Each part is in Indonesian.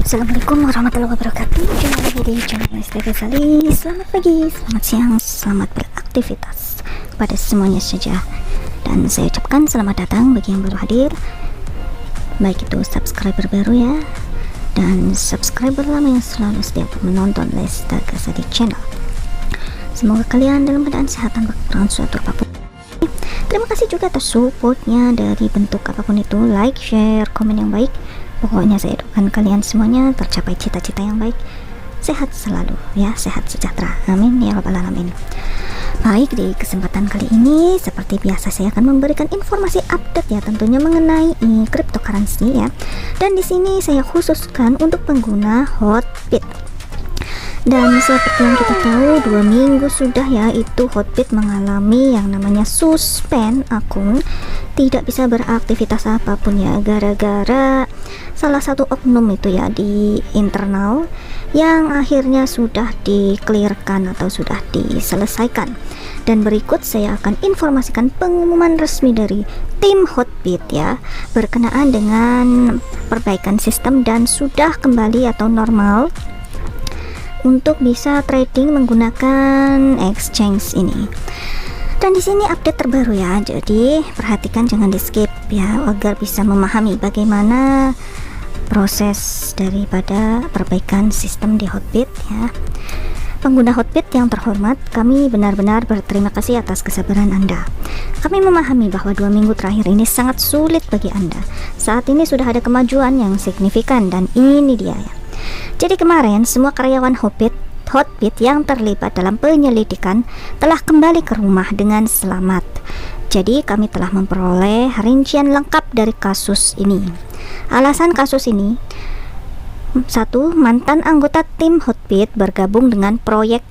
Assalamualaikum warahmatullahi wabarakatuh. Jumpa lagi di channel Lesti Ghazali. Selamat pagi, selamat siang, selamat beraktivitas kepada semuanya saja. Dan saya ucapkan selamat datang bagi yang baru hadir, baik itu subscriber baru ya, dan subscriber lama yang selalu setia menonton Lesti Ghazali channel. Semoga kalian dalam keadaan sehat tanpa kekurangan suatu apapun. Terima kasih juga atas supportnya dari bentuk apapun itu, like, share, komen yang baik. Pokoknya saya doakan kalian semuanya tercapai cita-cita yang baik, sehat selalu ya, sehat sejahtera, amin ya rabbal alamin. Baik, di kesempatan kali ini seperti biasa saya akan memberikan informasi update ya, tentunya mengenai cryptocurrency ya. Dan di sini saya khususkan untuk pengguna Hotbit. Dan seperti yang kita tahu, 2 minggu sudah ya itu Hotbit mengalami yang namanya suspend akun, tidak bisa beraktivitas apapun ya, gara-gara salah satu oknum itu ya di internal yang akhirnya sudah di-clearkan atau sudah diselesaikan. Dan berikut saya akan informasikan pengumuman resmi dari tim Hotbit ya, berkenaan dengan perbaikan sistem dan sudah kembali atau normal untuk bisa trading menggunakan exchange ini. Dan di sini update terbaru ya, jadi perhatikan, jangan di skip ya, agar bisa memahami bagaimana proses daripada perbaikan sistem di Hotbit ya. Pengguna Hotbit yang terhormat, kami benar-benar berterima kasih atas kesabaran Anda. Kami memahami bahwa 2 minggu terakhir ini sangat sulit bagi Anda. Saat ini sudah ada kemajuan yang signifikan dan ini dia ya. Jadi kemarin semua karyawan Hotbit yang terlibat dalam penyelidikan telah kembali ke rumah dengan selamat. Jadi kami telah memperoleh rincian lengkap dari kasus ini. Alasan kasus ini: 1. Mantan anggota tim Hotbit bergabung dengan proyek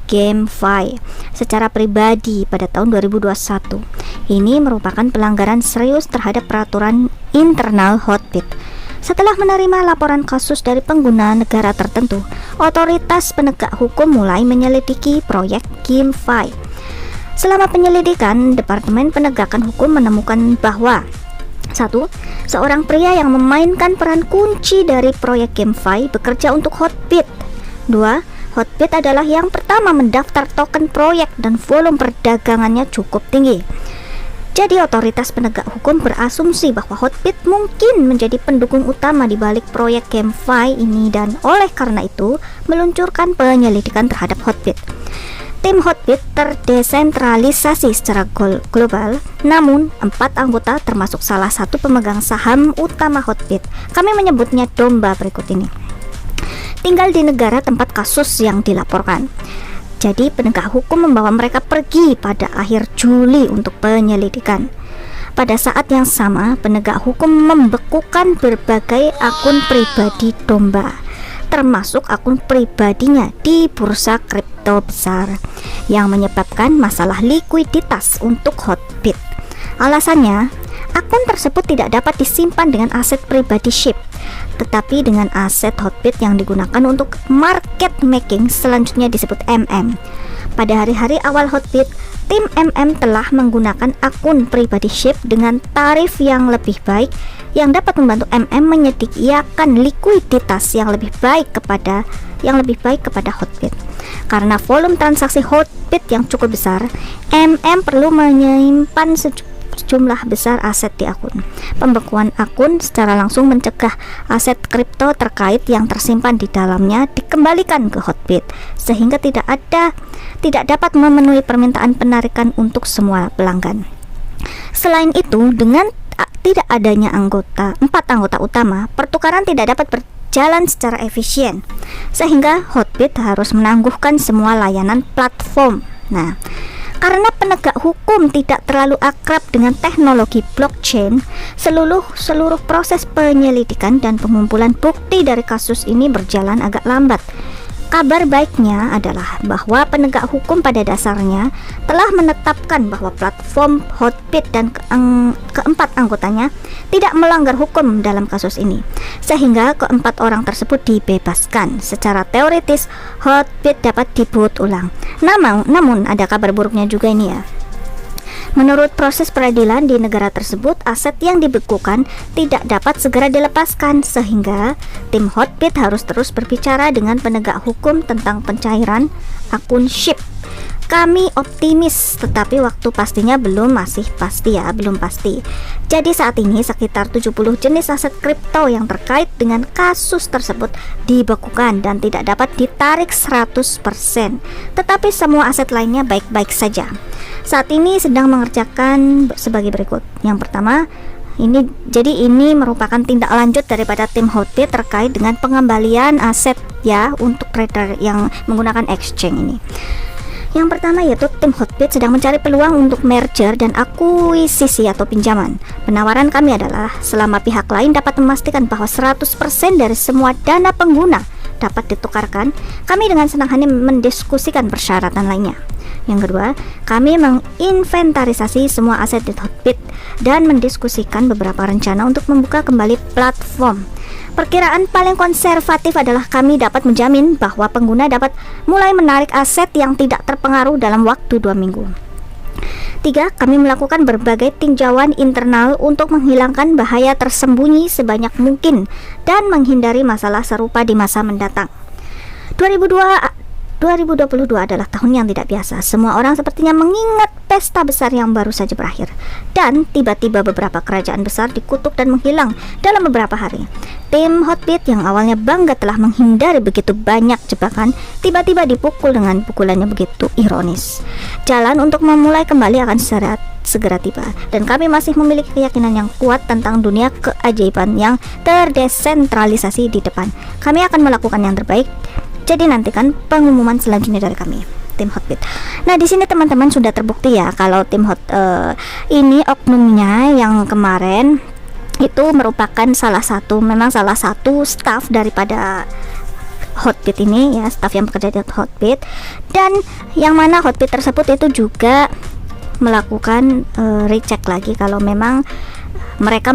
GameFi secara pribadi pada tahun 2021. Ini merupakan pelanggaran serius terhadap peraturan internal Hotbit. Setelah menerima laporan kasus dari pengguna negara tertentu, otoritas penegak hukum mulai menyelidiki proyek GameFi. Selama penyelidikan, Departemen Penegakan Hukum menemukan bahwa 1. Seorang pria yang memainkan peran kunci dari proyek GameFi bekerja untuk Hotbit. 2. Hotbit adalah yang pertama mendaftar token proyek dan volume perdagangannya cukup tinggi. Jadi otoritas penegak hukum berasumsi bahwa Hotbit mungkin menjadi pendukung utama di balik proyek GameFi ini dan oleh karena itu meluncurkan penyelidikan terhadap Hotbit. Tim Hotbit terdesentralisasi secara global, namun 4 anggota termasuk salah satu pemegang saham utama Hotbit, kami menyebutnya domba berikut ini, tinggal di negara tempat kasus yang dilaporkan. Jadi penegak hukum membawa mereka pergi pada akhir Juli untuk penyelidikan. Pada saat yang sama, penegak hukum membekukan berbagai akun pribadi domba, termasuk akun pribadinya di bursa kripto besar, yang menyebabkan masalah likuiditas untuk Hotbit. Alasannya, akun tersebut tidak dapat disimpan dengan aset pribadi SHIB, tetapi dengan aset Hotbit yang digunakan untuk market making, selanjutnya disebut MM. Pada hari-hari awal Hotbit, tim MM telah menggunakan akun pribadi SHIB dengan tarif yang lebih baik yang dapat membantu MM menyediakan likuiditas yang lebih baik kepada Hotbit. Karena volume transaksi Hotbit yang cukup besar, MM perlu menyimpan jumlah besar aset di akun. Pembekuan akun secara langsung mencegah aset kripto terkait yang tersimpan di dalamnya dikembalikan ke Hotbit, sehingga tidak dapat memenuhi permintaan penarikan untuk semua pelanggan. Selain itu, dengan tidak adanya 4 anggota utama, pertukaran tidak dapat berjalan secara efisien, sehingga Hotbit harus menangguhkan semua layanan platform. Nah, karena penegak hukum tidak terlalu akrab dengan teknologi blockchain, seluruh proses penyelidikan dan pengumpulan bukti dari kasus ini berjalan agak lambat. Kabar baiknya adalah bahwa penegak hukum pada dasarnya telah menetapkan bahwa platform Hotbit dan keempat anggotanya tidak melanggar hukum dalam kasus ini, sehingga keempat orang tersebut dibebaskan. Secara teoritis, Hotbit dapat diboot ulang. Namun ada kabar buruknya juga ini ya. Menurut proses peradilan di negara tersebut, aset yang dibekukan tidak dapat segera dilepaskan, sehingga tim Hotbit harus terus berbicara dengan penegak hukum tentang pencairan akun SHIB. Kami optimis, tetapi waktu pastinya belum pasti. Jadi saat ini sekitar 70 jenis aset kripto yang terkait dengan kasus tersebut dibekukan dan tidak dapat ditarik 100%. Tetapi semua aset lainnya baik-baik saja. Saat ini sedang mengerjakan sebagai berikut. Yang pertama, ini merupakan tindak lanjut daripada tim Hotbit terkait dengan pengembalian aset ya untuk trader yang menggunakan exchange ini. Yang pertama yaitu tim Hotbit sedang mencari peluang untuk merger dan akuisisi atau pinjaman. Penawaran kami adalah selama pihak lain dapat memastikan bahwa 100% dari semua dana pengguna dapat ditukarkan, kami dengan senang hati mendiskusikan persyaratan lainnya. Yang kedua, kami menginventarisasi semua aset di Hotbit dan mendiskusikan beberapa rencana untuk membuka kembali platform. Perkiraan paling konservatif adalah kami dapat menjamin bahwa pengguna dapat mulai menarik aset yang tidak terpengaruh dalam waktu 2 minggu. 3. Kami melakukan berbagai tinjauan internal untuk menghilangkan bahaya tersembunyi sebanyak mungkin dan menghindari masalah serupa di masa mendatang. 2022 adalah tahun yang tidak biasa. Semua orang sepertinya mengingat pesta besar yang baru saja berakhir. Dan tiba-tiba beberapa kerajaan besar dikutuk dan menghilang dalam beberapa hari. Tim Hotbit yang awalnya bangga telah menghindari begitu banyak jebakan, tiba-tiba dipukul dengan pukulannya begitu ironis. Jalan untuk memulai kembali akan segera tiba. Dan kami masih memiliki keyakinan yang kuat tentang dunia keajaiban yang terdesentralisasi di depan. Kami akan melakukan yang terbaik. Jadi nantikan pengumuman selanjutnya dari kami, tim Hotbit. Nah, di sini teman-teman sudah terbukti ya kalau tim ini oknumnya yang kemarin itu merupakan salah satu staff daripada Hotbit ini ya, staff yang bekerja di Hotbit, dan yang mana Hotbit tersebut itu juga melakukan recheck lagi kalau memang mereka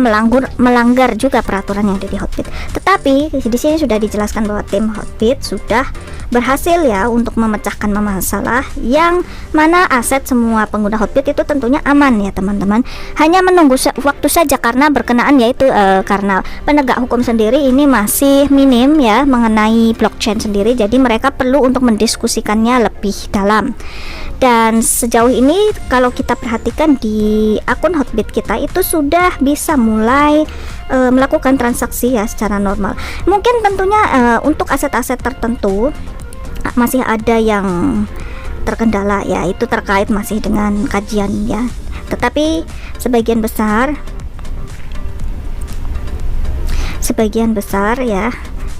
melanggar juga peraturan yang ada di Hotbit. Tetapi di sini sudah dijelaskan bahwa tim Hotbit sudah berhasil ya untuk memecahkan masalah yang mana aset semua pengguna Hotbit itu tentunya aman ya teman-teman. Hanya menunggu waktu saja karena berkenaan yaitu karena penegak hukum sendiri ini masih minim ya mengenai blockchain sendiri. Jadi mereka perlu untuk mendiskusikannya lebih dalam. Dan sejauh ini kalau kita perhatikan di akun Hotbit kita itu sudah bisa mulai melakukan transaksi ya secara normal. Mungkin tentunya untuk aset-aset tertentu masih ada yang terkendala ya, itu terkait masih dengan kajian ya. Tetapi sebagian besar ya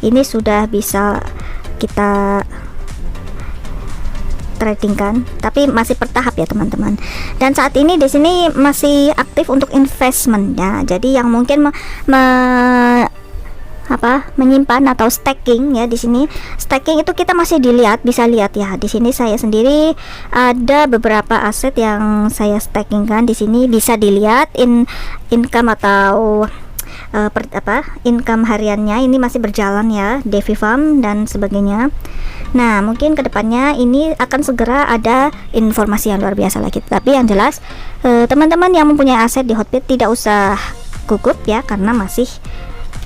ini sudah bisa kita trading kan, tapi masih bertahap ya teman-teman. Dan saat ini di sini masih aktif untuk investment ya. Jadi yang mungkin menyimpan atau staking ya, di sini staking itu kita masih bisa lihat ya. Di sini saya sendiri ada beberapa aset yang saya staking kan, di sini bisa dilihat income atau income hariannya ini masih berjalan ya, Devi Farm dan sebagainya. Nah, mungkin kedepannya ini akan segera ada informasi yang luar biasa lagi. Tapi yang jelas teman-teman yang mempunyai aset di Hotbit tidak usah gugup ya, karena masih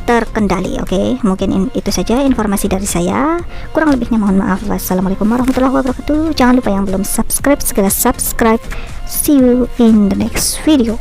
terkendali. Oke, mungkin itu saja informasi dari saya. Kurang lebihnya mohon maaf. Wassalamualaikum warahmatullahi wabarakatuh. Jangan lupa yang belum subscribe segera subscribe. See you in the next video.